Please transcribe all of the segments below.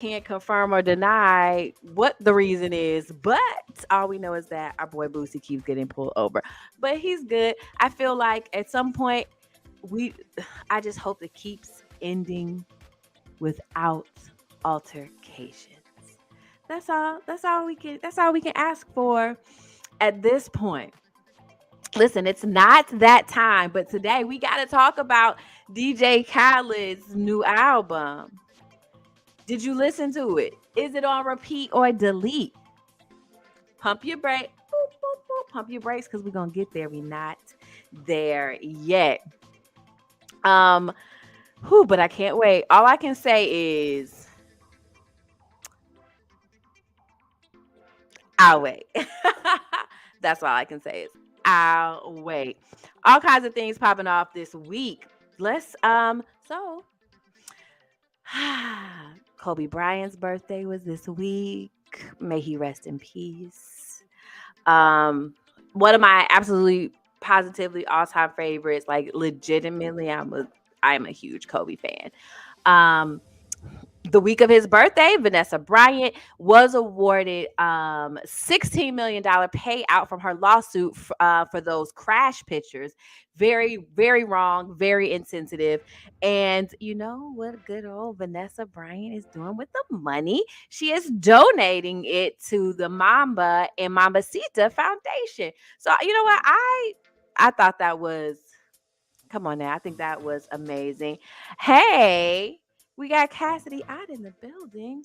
Can't confirm or deny what the reason is, but all we know is that our boy Boosie keeps getting pulled over. But he's good. I feel like at some point we I just hope it keeps ending without altercations. That's all we can ask for at this point. Listen, it's not that time, but today we got to talk about DJ Khaled's new album. Did you listen to it? Is it on repeat or delete? Pump your brake. Boop, boop, boop. Pump your brakes because we're gonna get there. We're not there yet. Um, but I can't wait. All I can say is I'll wait. That's all I can say is I'll wait. All kinds of things popping off this week. Let's so Kobe Bryant's birthday was this week. May he rest in peace. One of my absolutely positively all-time favorites, like legitimately, I'm a huge Kobe fan. Um, the week of his birthday, Vanessa Bryant was awarded $16 million payout from her lawsuit for those crash pictures. Very, very wrong, very insensitive. And you know what good old Vanessa Bryant is doing with the money? She is donating it to the Mamba and Mambacita Foundation. So you know what? I thought that was, come on now, I think that was amazing. Hey, we got Cassidy out in the building.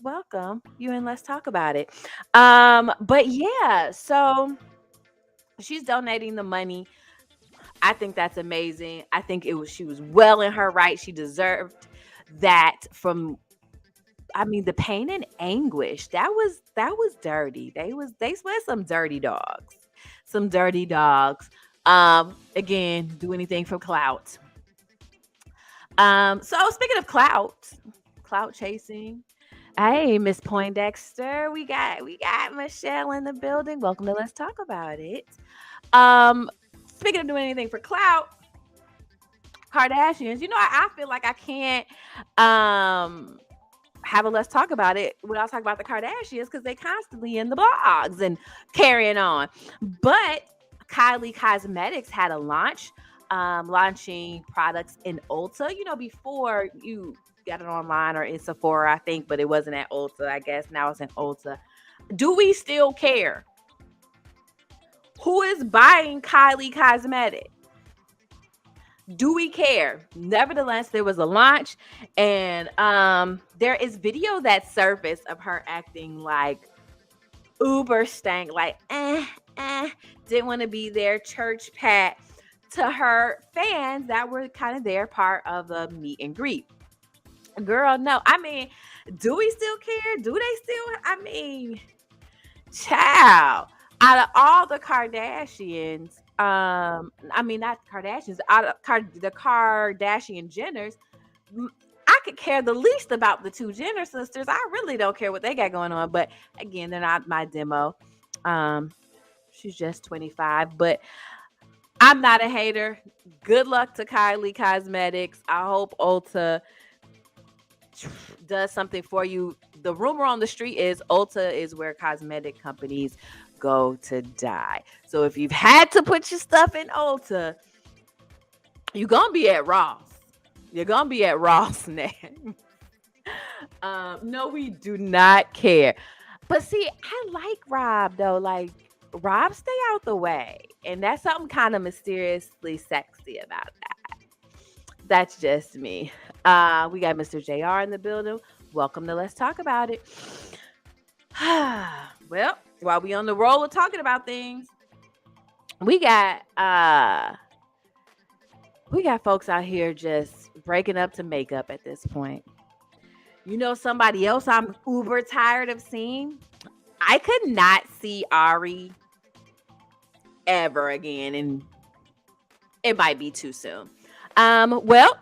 Welcome. You and let's talk about it. But yeah, so she's donating the money. I think that's amazing. I think she was well in her right. She deserved that from, I mean, the pain and anguish. That was dirty. They were some dirty dogs. Some dirty dogs. Again, do anything for clout. So speaking of clout chasing. Hey, Miss Poindexter, we got Michelle in the building. Welcome to Let's Talk About It. Um, Speaking of doing anything for clout, Kardashians. You know, I feel like I can't have a Let's Talk About It without talking about the Kardashians because they constantly in the blogs and carrying on. But Kylie Cosmetics had a launching products in Ulta. You know, before you got it online or in Sephora, I think, but it wasn't at Ulta, I guess. Now it's in Ulta. Do we still care? Who is buying Kylie Cosmetics? Do we care? Nevertheless, there was a launch, and there is video that surfaced of her acting like uber stank, like didn't want to be there, church pat to her fans that were kind of there, part of the meet and greet. Girl, no. I mean, do we still care? Do they still? I mean, child. Out of all the Kardashians, I mean not Kardashians, out of the Kardashian Jenners, I could care the least about the two Jenner sisters. I really don't care what they got going on. But again, they're not my demo. She's just 25, but I'm not a hater. Good luck to Kylie Cosmetics. I hope Ulta does something for you. The rumor on the street is Ulta is where cosmetic companies go to die. So if you've had to put your stuff in Ulta, you're gonna be at Ross. You're gonna be at Ross now. No, we do not care. But see, I like Rob though. Like Rob, stay out the way, and that's something kind of mysteriously sexy about that. That's just me. We got Mr. JR in the building. Welcome to Let's Talk About It. Well, while we on the roll of talking about things, we got folks out here just breaking up to make up at this point. You know, somebody else I'm uber tired of seeing. I could not see Ari ever again, and it might be too soon. Well,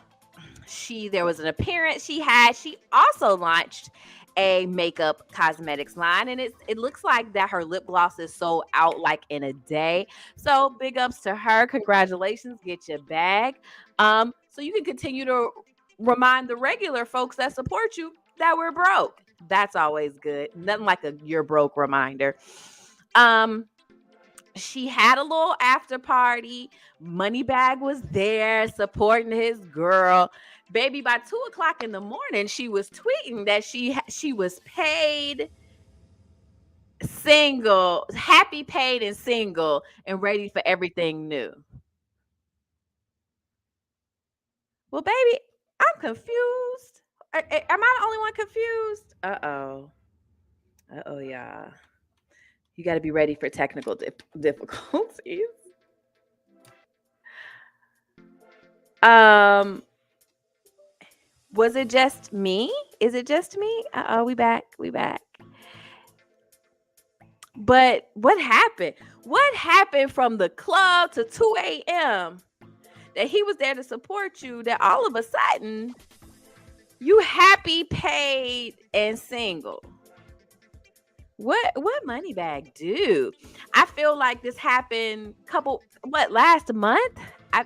there was an appearance she had. She also launched a makeup cosmetics line, and it looks like that her lip gloss is sold out like in a day. So big ups to her. Congratulations, get your bag. So you can continue to remind the regular folks that support you that we're broke. That's always good. Nothing like a you're broke reminder. Um, she had a little after party. Moneybag was there supporting his girl. Baby, by 2 o'clock in the morning, she was tweeting that she was paid, single, happy, paid, and single, and ready for everything new. Well, baby, I'm confused. Am I the only one confused? Uh-oh. Uh-oh, y'all. You got to be ready for technical difficulties. Um, was it just me? Is it just me? Uh-oh, we back. We back. But what happened? What happened from the club to 2 a.m. that he was there to support you, that all of a sudden you happy, paid, and single? What Moneybag do? I feel like this happened last month? I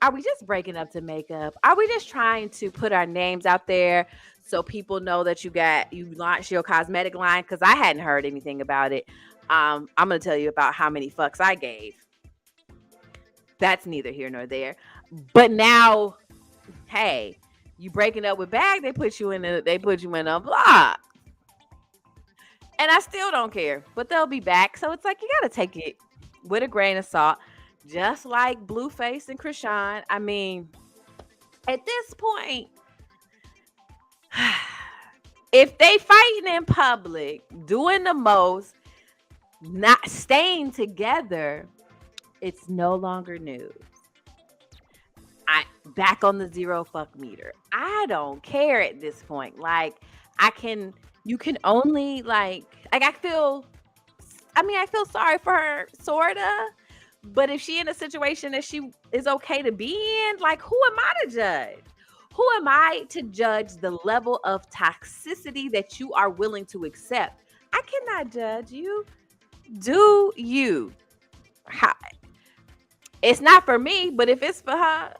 Are we just breaking up to make up? Are we just trying to put our names out there so people know that you launched your cosmetic line? Because I hadn't heard anything about it. I'm gonna tell you about how many fucks I gave. That's neither here nor there. But now, hey, you breaking up with Bag, they put you in a block. And I still don't care. But they'll be back. So it's like you gotta take it with a grain of salt. Just like Blueface and Krishan. I mean, at this point, if they fighting in public, doing the most, not staying together, it's no longer news. I back on the zero fuck meter. I don't care at this point. Like you can only I feel sorry for her, sorta. But if she in a situation that she is okay to be in, like, who am I to judge? Who am I to judge the level of toxicity that you are willing to accept? I cannot judge you. Do you? How, it's not for me, but if it's for her,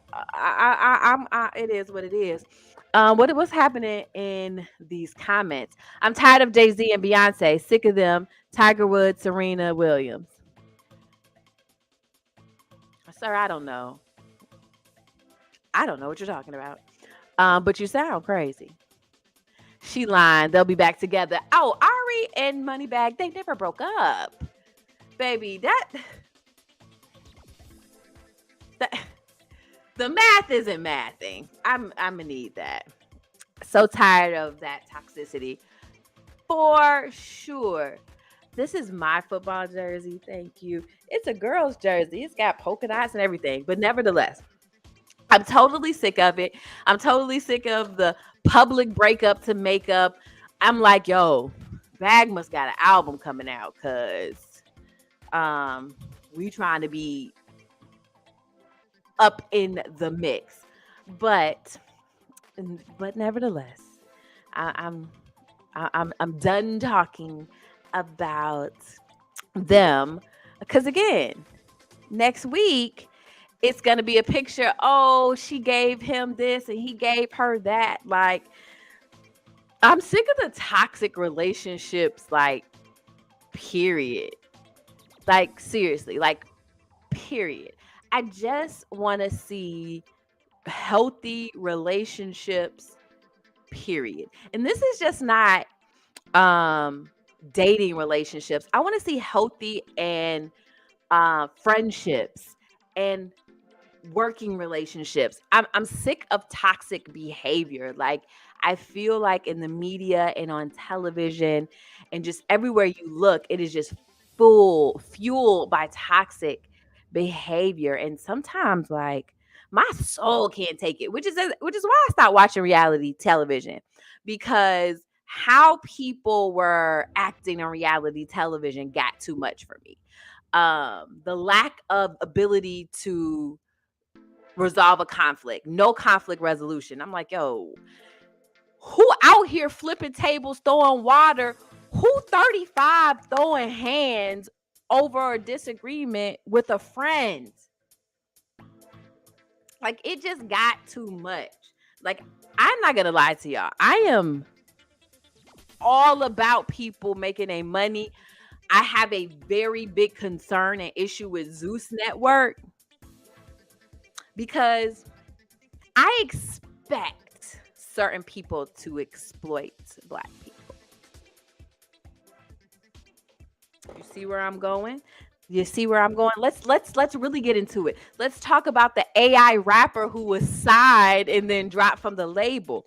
it is what it is. What's happening in these comments? I'm tired of Jay-Z and Beyonce. Sick of them. Tiger Woods, Serena Williams. Sir, I don't know. I don't know what you're talking about. But you sound crazy. She lying. They'll be back together. Oh, Ari and Moneybag, they never broke up. Baby, that the math isn't mathing. I'm gonna need that. So tired of that toxicity. For sure. This is my football jersey. Thank you. It's a girl's jersey. It's got polka dots and everything. But nevertheless, I'm totally sick of it. I'm totally sick of the public breakup to makeup. I'm like, yo, Bag must got an album coming out because we trying to be up in the mix. But nevertheless, I'm done talking about them because again, next week it's gonna be a picture. Oh, she gave him this and he gave her that. Like, I'm sick of the toxic relationships. Like, period. Like, seriously. Like, period. I just want to see healthy relationships. Period. And this is just not dating relationships. I want to see healthy and friendships and working relationships. I'm sick of toxic behavior. Like, I feel like in the media and on television and just everywhere you look, it is just fueled by toxic behavior. And sometimes, like, my soul can't take it, which is why I stopped watching reality television, because how people were acting on reality television got too much for me. The lack of ability to resolve a conflict, no conflict resolution. I'm like, yo, who out here flipping tables, throwing water? Who 35 throwing hands over a disagreement with a friend? Like, it just got too much. Like, I I'm not gonna lie to y'all. I am all about people making a money. I have a very big concern and issue with Zeus Network because I expect certain people to exploit Black people. You see where I'm going? You see where I'm going? Let's really get into it. Let's talk about the AI rapper who was signed and then dropped from the label.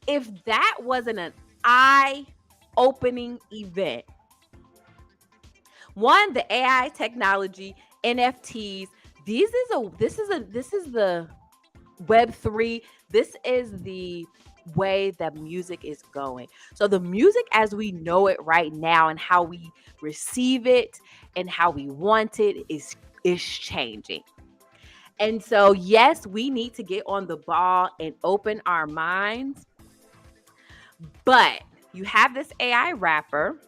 If that wasn't an eye-opening event, one, the AI technology, NFTs, this is the Web3. This is the way that music is going. So the music as we know it right now and how we receive it and how we want it is changing. And so yes, we need to get on the ball and open our minds. But you have this AI rapper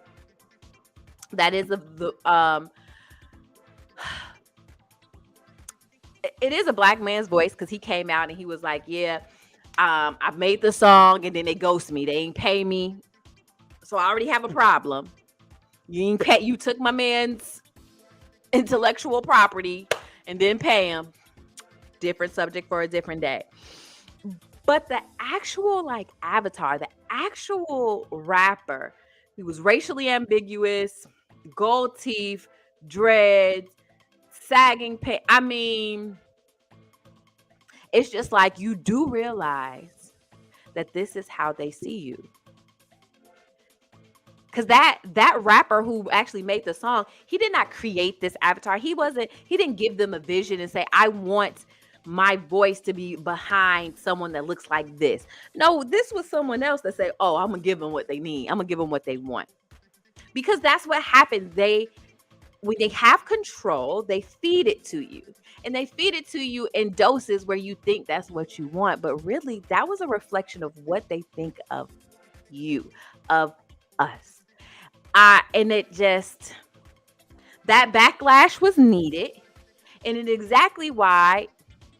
that is it is a Black man's voice because he came out and he was like, yeah, I made the song and then they ghost me. They ain't pay me. So I already have a problem. You took my man's intellectual property and didn't pay him. Different subject for a different day. But the actual avatar, the actual rapper, he was racially ambiguous, gold teeth, dreads, sagging pants. I mean, it's just like you do realize that this is how they see you. Because that rapper who actually made the song, he did not create this avatar. He didn't give them a vision and say, I want my voice to be behind someone that looks like this. No, this was someone else that said, oh, I'm going to give them what they need. I'm going to give them what they want. Because that's what happens. When they have control, they feed it to you. And they feed it to you in doses where you think that's what you want. But really, that was a reflection of what they think of you, of us. And it just, that backlash was needed. And it's exactly why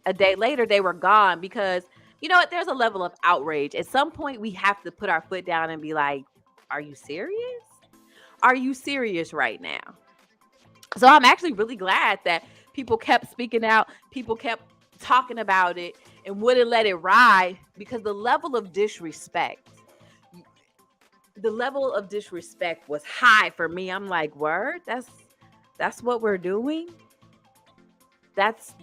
a day later they were gone, because you know what? There's a level of outrage. At some point, we have to put our foot down and be like, are you serious? Are you serious right now? So I'm actually really glad that people kept speaking out. People kept talking about it and wouldn't let it ride, because the level of disrespect was high for me. I'm like, word? That's what we're doing? That's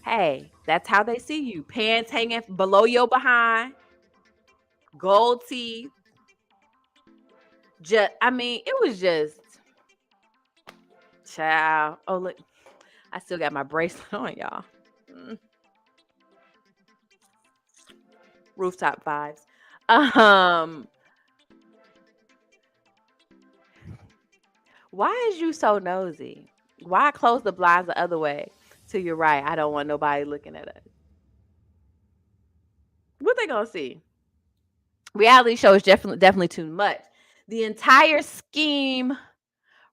hey, that's how they see you. Pants hanging below your behind, gold teeth. It was just, child. Oh, look, I still got my bracelet on, y'all. Rooftop vibes. Why is you so nosy? Why close the blinds the other way to your right? I don't want nobody looking at us. What they gonna see? Reality show is definitely too much. The entire scheme,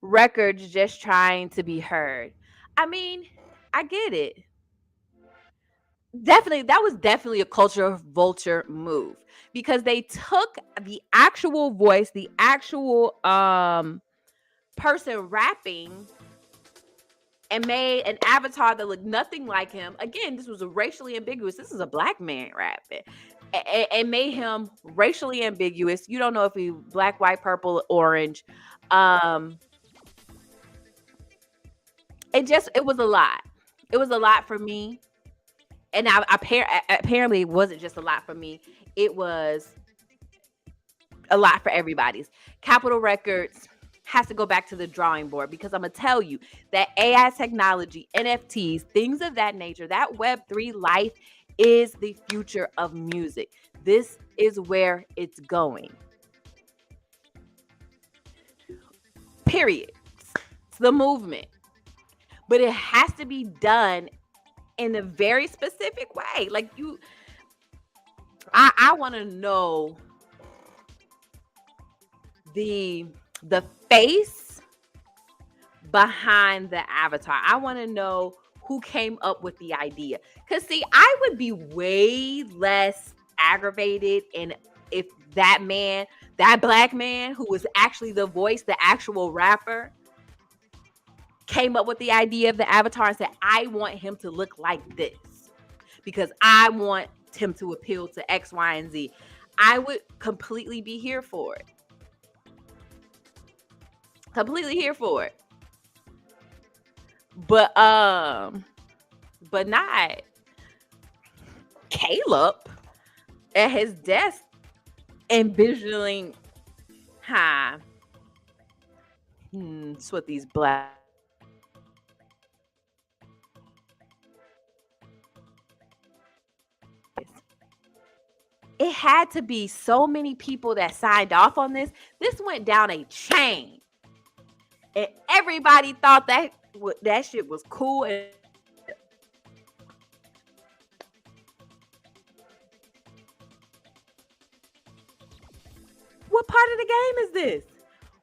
records just trying to be heard. I mean, I get it. Definitely, that was definitely a culture vulture move, because they took the actual voice, the actual person rapping, and made an avatar that looked nothing like him. Again, this was a racially ambiguous. This is a Black man rapping, and made him racially ambiguous. You don't know if he black, white, purple, orange. It was a lot. It was a lot for me. And apparently it wasn't just a lot for me. It was a lot for everybody's. Capitol Records has to go back to the drawing board, because I'm going to tell you that AI technology, NFTs, things of that nature, that Web3 life is the future of music. This is where it's going. Period. It's the movement. But it has to be done in a very specific way. Like I want to know the face behind the avatar. I want to know who came up with the idea. Because see, I would be way less aggravated. And if that man, that black man who was actually the voice, the actual rapper, came up with the idea of the avatar and said, I want him to look like this because I want him to appeal to X, Y, and Z, I would completely be here for it. Completely here for it. But not Caleb at his desk envisioning, it's what these black. It had to be so many people that signed off on this. This went down a chain. And everybody thought that shit was cool. And what part of the game is this?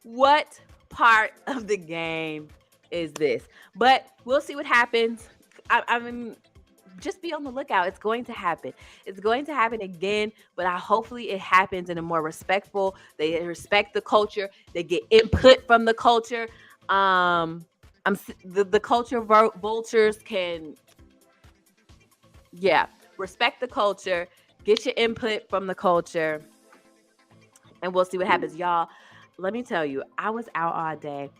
What part of the game is this? But we'll see what happens. I mean, just be on the lookout. It's going to happen. It's going to happen again, but hopefully it happens in a more respectful. They respect the culture. They get input from the culture. The culture vultures can, respect the culture. Get your input from the culture, and we'll see what happens, y'all. Let me tell you, I was out all day.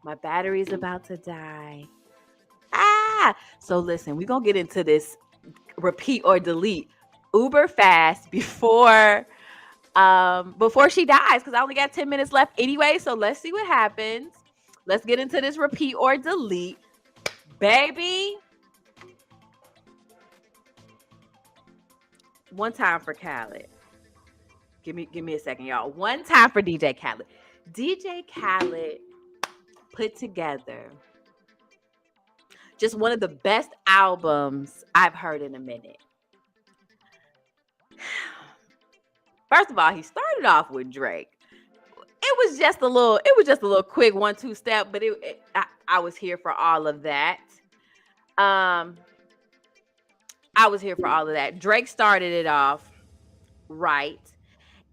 My battery's about to die. So listen, we're gonna get into this repeat or delete uber fast before she dies, because I only got 10 minutes left anyway. So let's see what happens. Let's get into this repeat or delete, baby. One time for Khalid. Give me a second, y'all. One time for DJ Khalid. DJ Khalid put together just one of the best albums I've heard in a minute. First of all, he started off with Drake. It was just a little quick 1-2 step, but I was here for all of that. I was here for all of that. Drake started it off right,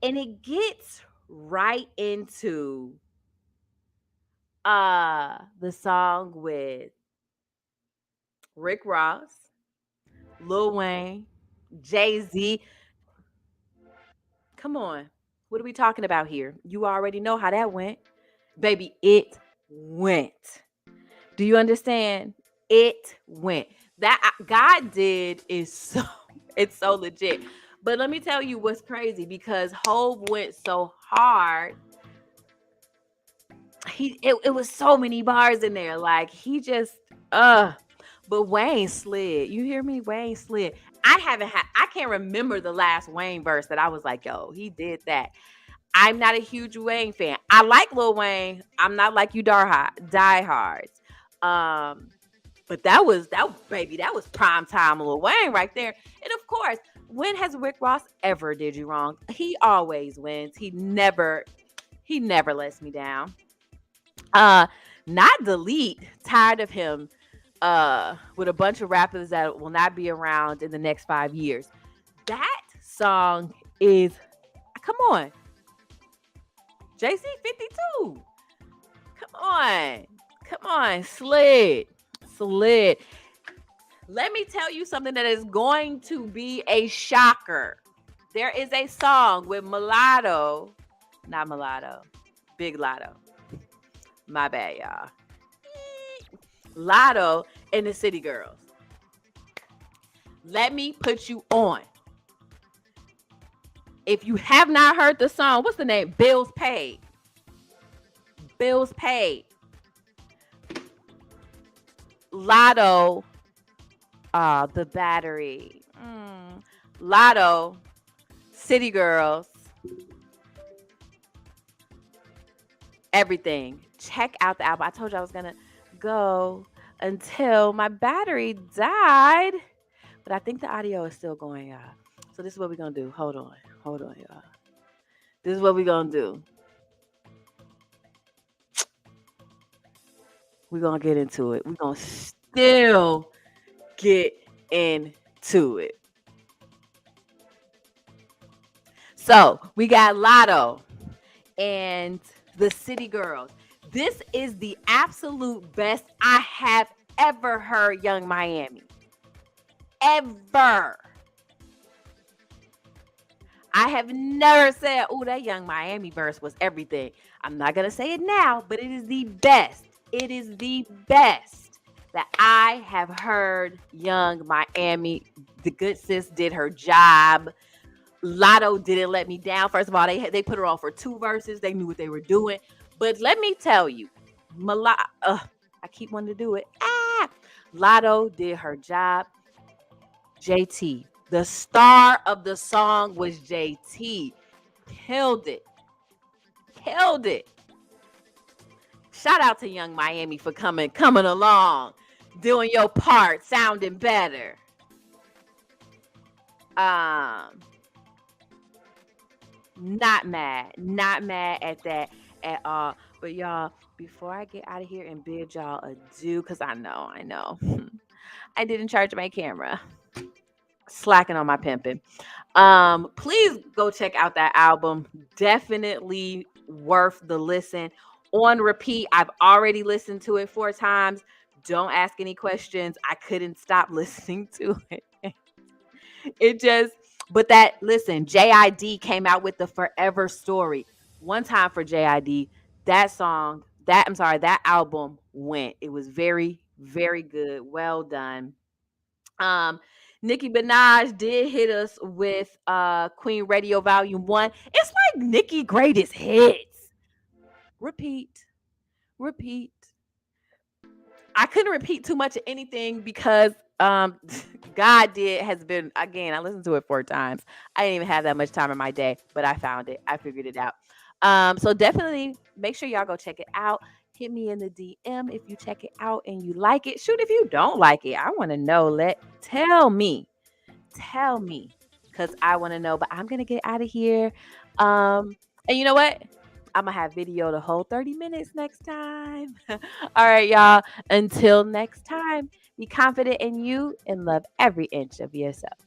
and it gets right into the song with Rick Ross, Lil Wayne, Jay-Z. Come on. What are we talking about here? You already know how that went. Baby, it went. Do you understand? It went. That God Did is it's so legit. But let me tell you what's crazy, because Hov went so hard. It was so many bars in there. Like, he just but Wayne slid. You hear me? Wayne slid. I can't remember the last Wayne verse that I was like, yo, he did that. I'm not a huge Wayne fan. I like Lil Wayne. I'm not like you diehards. But that was prime time Lil Wayne right there. And of course, when has Rick Ross ever did you wrong? He always wins. He never lets me down. Not delete. Tired of him. With a bunch of rappers that will not be around in the next 5 years. That song is, come on, JC 52. Come on, slid. Let me tell you something that is going to be a shocker. There is a song with Big Lotto. My bad, y'all. Lotto and the City Girls. Let me put you on. If you have not heard the song, what's the name? Bills Paid. Lotto, the battery. Lotto, City Girls, everything. Check out the album. I told you I was gonna go until my battery died, but I think the audio is still going, y'all. So this is what we're gonna do. Hold on, y'all. This is what we're gonna do. We're gonna get into it. We're gonna still get into it. So we got Lotto and the City Girls. This is the absolute best I have ever heard Young Miami. Ever. I have never said, oh, that Young Miami verse was everything. I'm not going to say it now, but it is the best. It is the best that I have heard Young Miami. The good sis did her job. Lotto didn't let me down. First of all, they put her on for 2 verses. They knew what they were doing. But let me tell you, I keep wanting to do it. Lotto did her job. JT, the star of the song was JT. Killed it. Killed it. Shout out to Young Miami for coming along, doing your part, sounding better. Not mad at that at all. But y'all, before I get out of here and bid y'all adieu, because I know, I didn't charge my camera. Slacking on my pimping. Please go check out that album. Definitely worth the listen. On repeat, I've already listened to it 4 times. Don't ask any questions. I couldn't stop listening to it. Listen, JID came out with the Forever Story. One time for JID, that album went. It was very, very good. Well done. Nicki Minaj did hit us with Queen Radio Volume 1. It's like Nicki greatest hits. Repeat. I couldn't repeat too much of anything because God Did has been, again, I listened to it 4 times. I didn't even have that much time in my day, but I found it. I figured it out. So definitely make sure y'all go check it out. Hit me in the DM if you check it out and you like it. Shoot, if you don't like it, I want to know. Tell me, because I want to know. But I'm gonna get out of here. And you know what? I'm gonna have video the whole 30 minutes next time. All right, y'all. Until next time, be confident in you and love every inch of yourself.